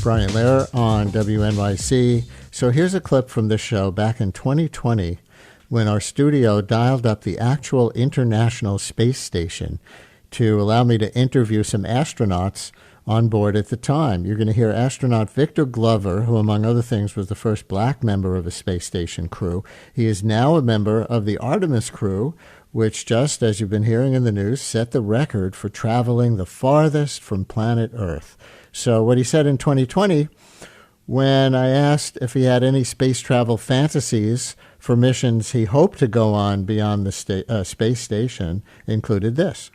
Brian Lehrer on WNYC. So here's a clip from this show back in 2020 when our studio dialed up the actual International Space Station to allow me to interview some astronauts on board at the time. You're going to hear astronaut Victor Glover, who among other things was the first black member of a space station crew. He is now a member of the Artemis crew, which, just as you've been hearing in the news, set the record for traveling the farthest from planet Earth. So what he said in 2020, when I asked if he had any space travel fantasies for missions he hoped to go on beyond the space station, included this.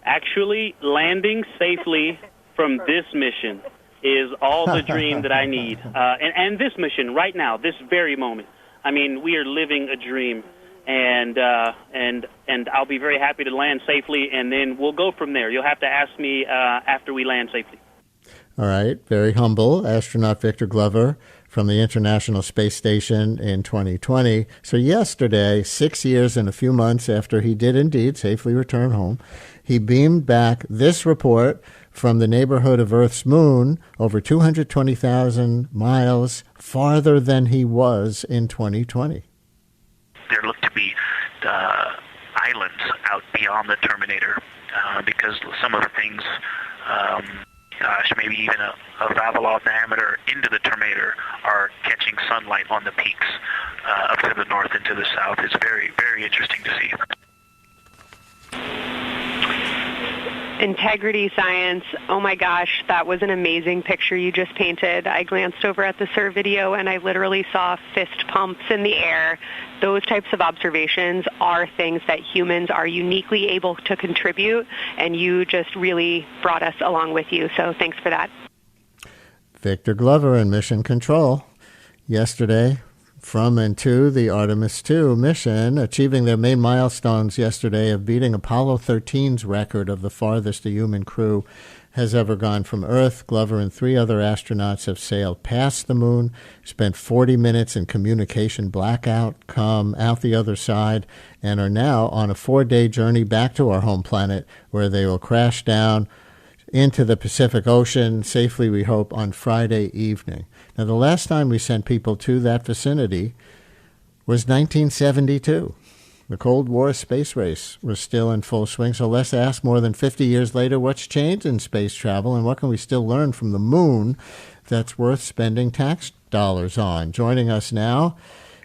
Actually, landing safely from this mission is all the dream that I need. And this mission right now, this very moment. I mean, we are living a dream. And I'll be very happy to land safely, and then we'll go from there. You'll have to ask me after we land safely. All right. Very humble astronaut Victor Glover from the International Space Station in 2020. So yesterday, 6 years and a few months after he did indeed safely return home, he beamed back this report from the neighborhood of Earth's moon over 220,000 miles farther than he was in 2020. There look to be islands out beyond the terminator because some of the things, maybe even a Vavilov diameter into the terminator are catching sunlight on the peaks up to the north and to the south. It's very, very interesting to see. Integrity science. Oh my gosh, that was an amazing picture you just painted. I glanced over at the SIR video and I literally saw fist pumps in the air. Those types of observations are things that humans are uniquely able to contribute, and you just really brought us along with you. So thanks for that. Victor Glover in Mission Control yesterday from and to the Artemis II mission, achieving their main milestones yesterday of beating Apollo 13's record of the farthest a human crew has ever gone from Earth. Glover and 3 other astronauts have sailed past the moon, spent 40 minutes in communication blackout, come out the other side, and are now on a 4-day journey back to our home planet, where they will crash down into the Pacific Ocean safely, we hope, on Friday evening. Now, the last time we sent people to that vicinity was 1972. The Cold War space race was still in full swing. So let's ask, more than 50 years later, what's changed in space travel and what can we still learn from the moon that's worth spending tax dollars on? Joining us now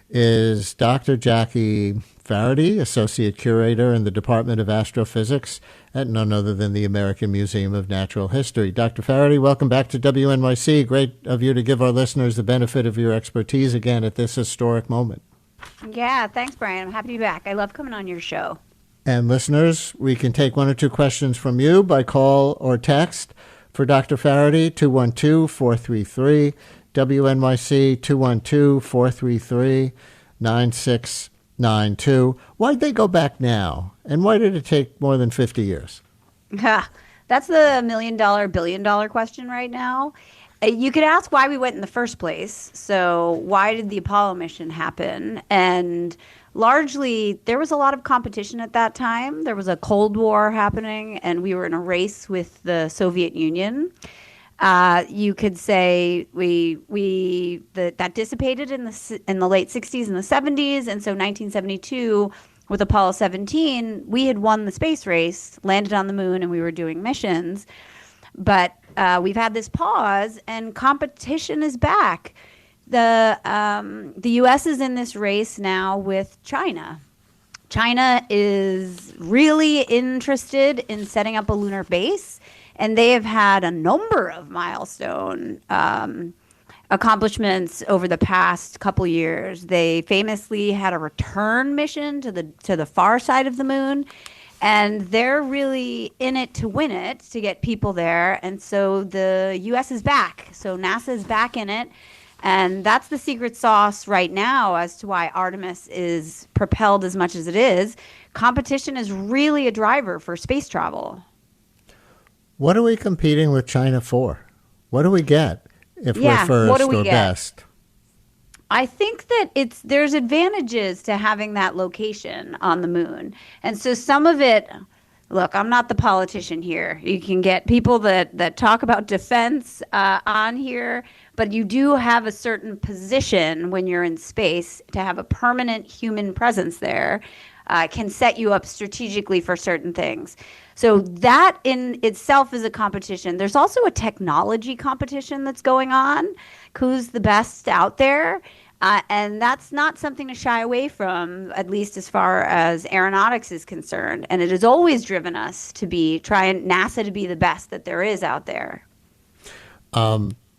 is Dr. Jackie Faherty, Associate Curator in the Department of Astrophysics at none other than the American Museum of Natural History. Dr. Faherty, welcome back to WNYC. Great of you to give our listeners the benefit of your expertise again at this historic moment. Yeah, thanks, Brian. I'm happy to be back. I love coming on your show. And listeners, we can take 1 or 2 questions from you by call or text for Dr. Faherty, 212-433, WNYC, 212-433-9692. Why'd they go back now? And why did it take more than 50 years? That's the $1 million, billion-dollar question right now. You could ask why we went in the first place. So why did the Apollo mission happen? And largely, there was a lot of competition at that time. There was a Cold War happening, and we were in a race with the Soviet Union. You could say that dissipated in the late 60s and the 70s. And so 1972, with Apollo 17, we had won the space race, landed on the moon, and we were doing missions. But we've had this pause, and competition is back. The U.S. is in this race now with China. China is really interested in setting up a lunar base, and they have had a number of milestone accomplishments over the past couple years. They famously had a return mission to the far side of the moon. And they're really in it to win it, to get people there. And so the U.S. is back. So NASA is back in it. And that's the secret sauce right now as to why Artemis is propelled as much as it is. Competition is really a driver for space travel. What are we competing with China for? What do we get if we're first or best? I think that there's advantages to having that location on the moon. And so some of it, look, I'm not the politician here. You can get people that talk about defense on here, but you do have a certain position when you're in space to have a permanent human presence there. Can set you up strategically for certain things. So that in itself is a competition. There's also a technology competition that's going on. Who's the best out there? And that's not something to shy away from, at least as far as aeronautics is concerned. And it has always driven us to trying NASA to be the best that there is out there.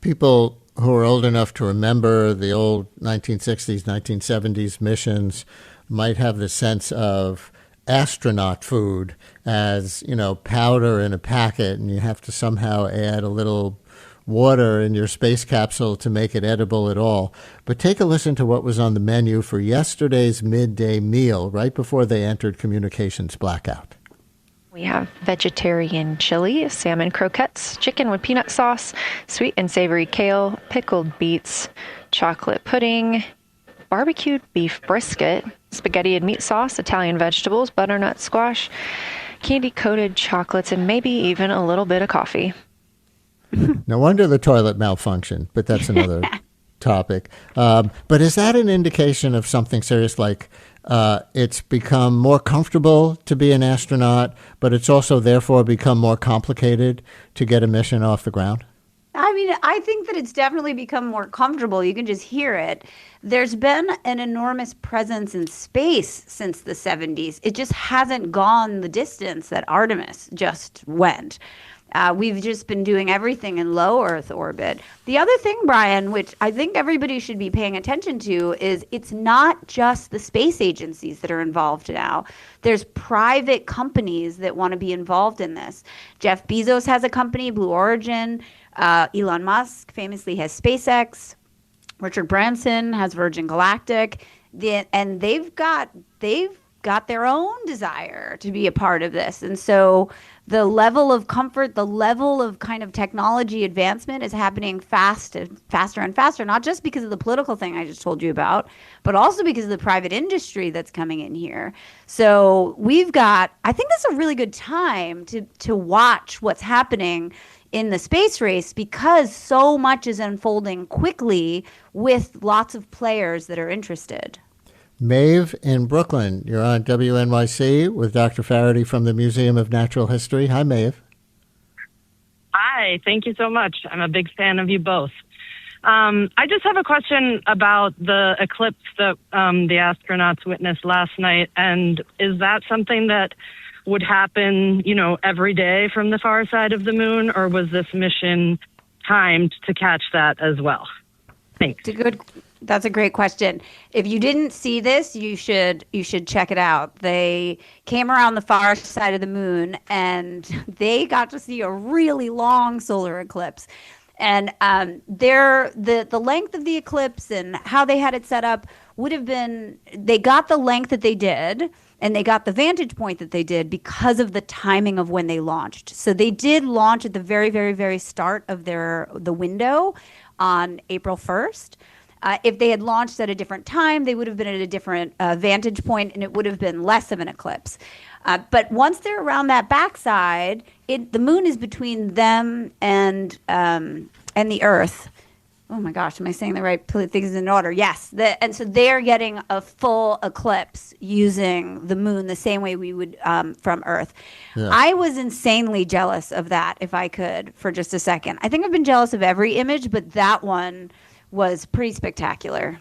People who are old enough to remember the old 1960s, 1970s missions might have the sense of astronaut food as, powder in a packet, and you have to somehow add a little water in your space capsule to make it edible at all. But take a listen to what was on the menu for yesterday's midday meal right before they entered communications blackout. We have vegetarian chili, salmon croquettes, chicken with peanut sauce, sweet and savory kale, pickled beets, chocolate pudding, barbecued beef brisket, spaghetti and meat sauce, Italian vegetables, butternut squash, candy-coated chocolates, and maybe even a little bit of coffee. No wonder the toilet malfunctioned, but that's another topic. But is that an indication of something serious, like it's become more comfortable to be an astronaut, but it's also therefore become more complicated to get a mission off the ground? I mean, I think that it's definitely become more comfortable. You can just hear it. There's been an enormous presence in space since the 70s. It just hasn't gone the distance that Artemis just went. We've just been doing everything in low Earth orbit. The other thing, Brian, which I think everybody should be paying attention to, is it's not just the space agencies that are involved now. There's private companies that want to be involved in this. Jeff Bezos has a company, Blue Origin. Elon Musk famously has SpaceX. Richard Branson has Virgin Galactic. And they've got their own desire to be a part of this. And so the level of comfort, the level of kind of technology advancement is happening faster and faster, not just because of the political thing I just told you about, but also because of the private industry that's coming in here. So I think this is a really good time to watch what's happening in the space race, because so much is unfolding quickly with lots of players that are interested. Maeve in Brooklyn, you're on WNYC with Dr. Faherty from the Museum of Natural History. Hi, Maeve. Hi, thank you so much. I'm a big fan of you both. I just have a question about the eclipse that the astronauts witnessed last night, and is that something that would happen, every day from the far side of the moon, or was this mission timed to catch that as well? Thanks. That's a great question. If you didn't see this, you should check it out. They came around the far side of the moon, and they got to see a really long solar eclipse. And the length of the eclipse and how they had it set up would have been, they got the length that they did, and they got the vantage point that they did because of the timing of when they launched. So they did launch at the very, very, very start of the window on April 1st. If they had launched at a different time, they would have been at a different vantage point, and it would have been less of an eclipse. But once they're around that backside, the moon is between them and the Earth. Oh my gosh, am I saying the right things in order? Yes. And so they're getting a full eclipse using the moon the same way we would from Earth. Yeah. I was insanely jealous of that, if I could, for just a second. I think I've been jealous of every image, but that one was pretty spectacular.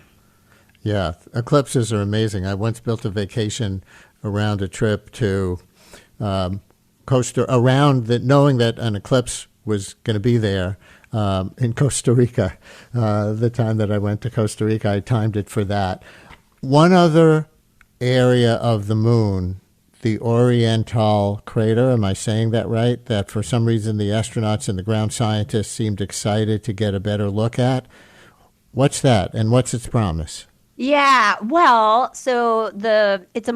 Yeah, eclipses are amazing. I once built a vacation around a trip to Costa, knowing that an eclipse was going to be there. In Costa Rica, the time that I went to Costa Rica, I timed it for that. One other area of the moon, the Oriental crater, am I saying that right? That for some reason the astronauts and the ground scientists seemed excited to get a better look at. What's that, and what's its promise? Yeah, well, so it's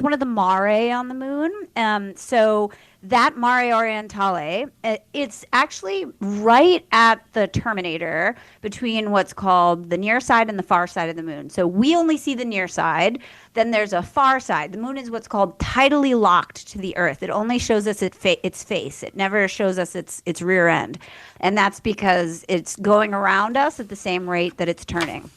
one of the mare on the moon. So that Mare Orientale, it's actually right at the terminator between what's called the near side and the far side of the moon. So we only see the near side. Then there's a far side. The moon is what's called tidally locked to the Earth. It only shows us its face. It never shows us its rear end, and that's because it's going around us at the same rate that it's turning.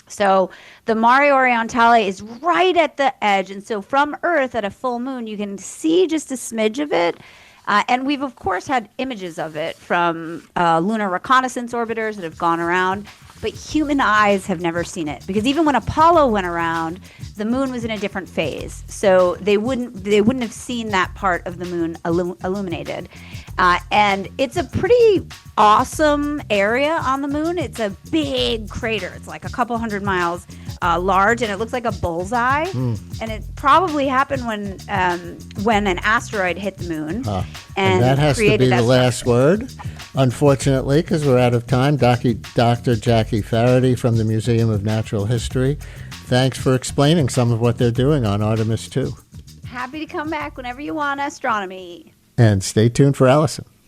So the Mare Orientale is right at the edge. And so from Earth at a full moon, you can see just a smidge of it. And we've, of course, had images of it from lunar reconnaissance orbiters that have gone around. But human eyes have never seen it because even when Apollo went around, the moon was in a different phase, so they wouldn't have seen that part of the moon illuminated. And it's a pretty awesome area on the moon. It's a big crater. It's like a couple 100 miles large, and it looks like a bullseye. And it probably happened when an asteroid hit the moon. And that has to be the last word, unfortunately, because we're out of time. Dr. Jackie Faherty from the Museum of Natural History, thanks for explaining some of what they're doing on Artemis II. Happy to come back whenever you want, astronomy. And stay tuned for Allison.